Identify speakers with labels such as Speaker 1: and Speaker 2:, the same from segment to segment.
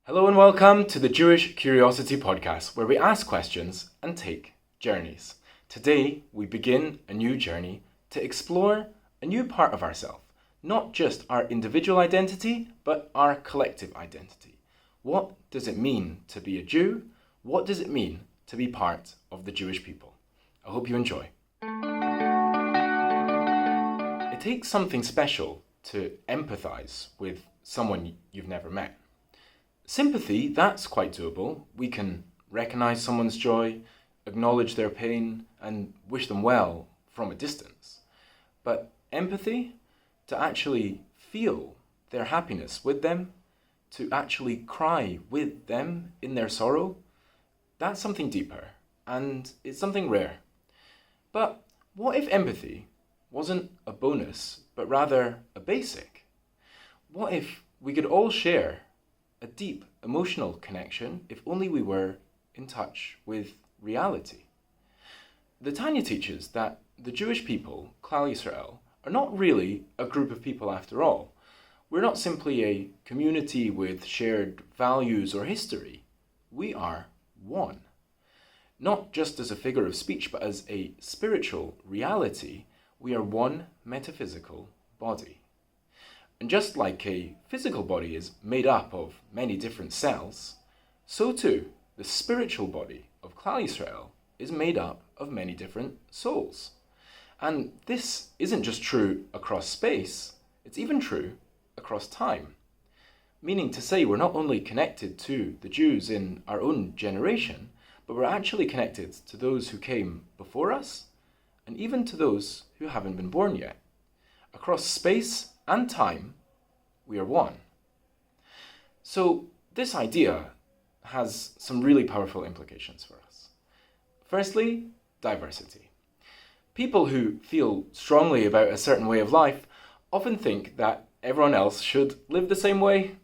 Speaker 1: Hello and welcome to the Jewish Curiosity Podcast, where we ask questions and take journeys. Today, we begin a new journey to explore a new part of ourselves, not just our individual identity, but our collective identity. What does it mean to be a Jew? What does it mean to be part of the Jewish people? I hope you enjoy. It takes something special to empathize with someone you've never met. Sympathy, that's quite doable. We can recognize someone's joy, acknowledge their pain, and wish them well from a distance. But empathy, to actually feel their happiness with them, to actually cry with them in their sorrow, that's something deeper, and it's something rare. But what if empathy wasn't a bonus, but rather a basic? What if we could all share a deep emotional connection if only we were in touch with reality? The Tanya teaches that the Jewish people, Klal Yisrael, are not really a group of people after all. We're not simply a community with shared values or history. We are one. Not just as a figure of speech, but as a spiritual reality, we are one metaphysical body. And just like a physical body is made up of many different cells, so too the spiritual body of Klal Yisrael is made up of many different souls. And this isn't just true across space, it's even true across time. Meaning to say we're not only connected to the Jews in our own generation, but we're actually connected to those who came before us, and even to those who haven't been born yet. Across space and time, we are one. So this idea has some really powerful implications for us. Firstly, diversity. People who feel strongly about a certain way of life often think that everyone else should live the same way.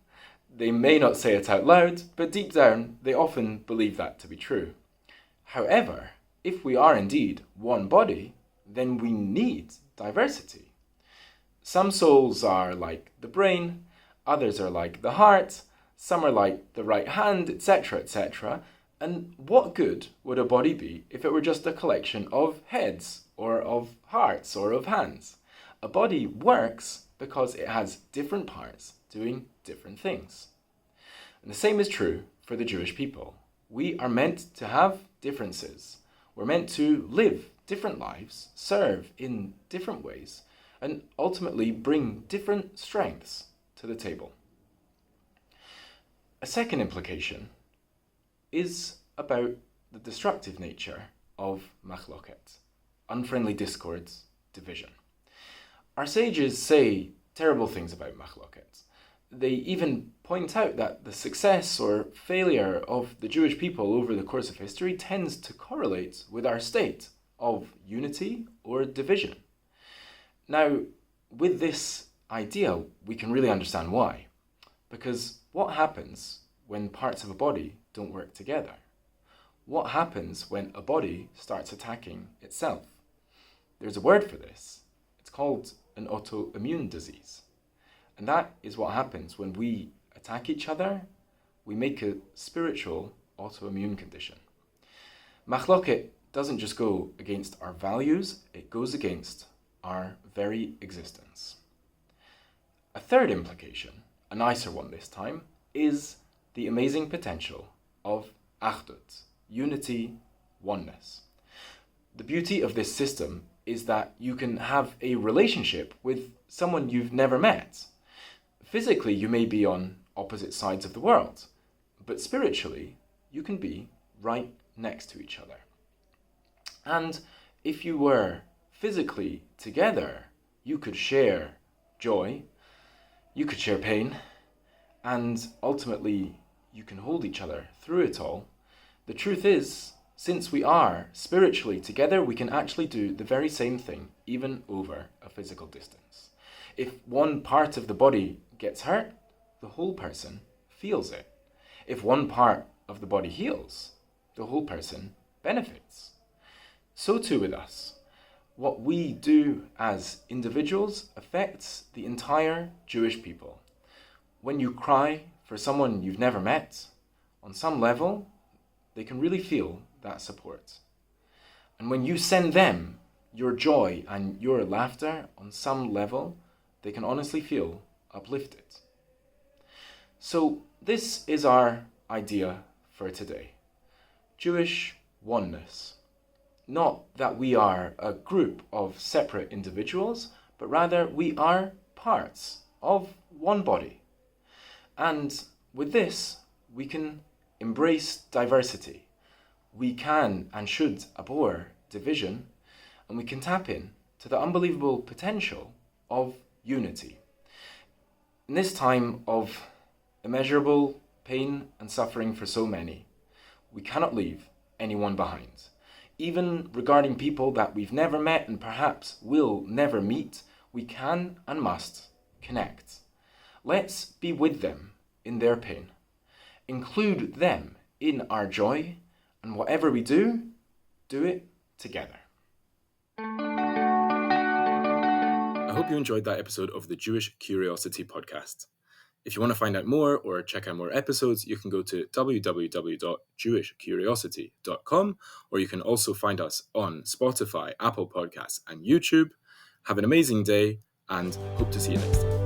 Speaker 1: They may not say it out loud, but deep down, they often believe that to be true. However, if we are indeed one body, then we need diversity. Some souls are like the brain, others are like the heart, some are like the right hand, etc., etc. And what good would a body be if it were just a collection of heads, or of hearts, or of hands? A body works because it has different parts doing different things. And the same is true for the Jewish people. We are meant to have differences. We're meant to live different lives, serve in different ways, and ultimately bring different strengths to the table. A second implication is about the destructive nature of machloket, unfriendly discords, division. Our sages say terrible things about machloket. They even point out that the success or failure of the Jewish people over the course of history tends to correlate with our state of unity or division. Now, with this idea, we can really understand why. Because what happens when parts of a body don't work together? What happens when a body starts attacking itself? There's a word for this. It's called an autoimmune disease. And that is what happens when we attack each other. We make a spiritual autoimmune condition. Machloket doesn't just go against our values, it goes against our very existence. A third implication, a nicer one this time, is the amazing potential of achdut, unity, oneness. The beauty of this system is that you can have a relationship with someone you've never met. Physically, you may be on opposite sides of the world, but spiritually, you can be right next to each other. And if you were physically together, you could share joy, you could share pain, and ultimately you can hold each other through it all. The truth is, since we are spiritually together, we can actually do the very same thing, even over a physical distance. If one part of the body gets hurt, the whole person feels it. If one part of the body heals, the whole person benefits. So too with us. What we do as individuals affects the entire Jewish people. When you cry for someone you've never met, on some level, they can really feel that support. And when you send them your joy and your laughter, on some level, they can honestly feel uplifted. So this is our idea for today. Jewish oneness. Not that we are a group of separate individuals, but rather we are parts of one body. And with this, we can embrace diversity. We can and should abhor division, and we can tap in to the unbelievable potential of unity. In this time of immeasurable pain and suffering for so many, we cannot leave anyone behind. Even regarding people that we've never met and perhaps will never meet, we can and must connect. Let's be with them in their pain. Include them in our joy, and whatever we do it together. I hope you enjoyed that episode of the Jewish Curiosity podcast. If you want to find out more or check out more episodes, you can go to www.jewishcuriosity.com, or you can also find us on Spotify, Apple Podcasts, and YouTube. Have an amazing day, and hope to see you next time.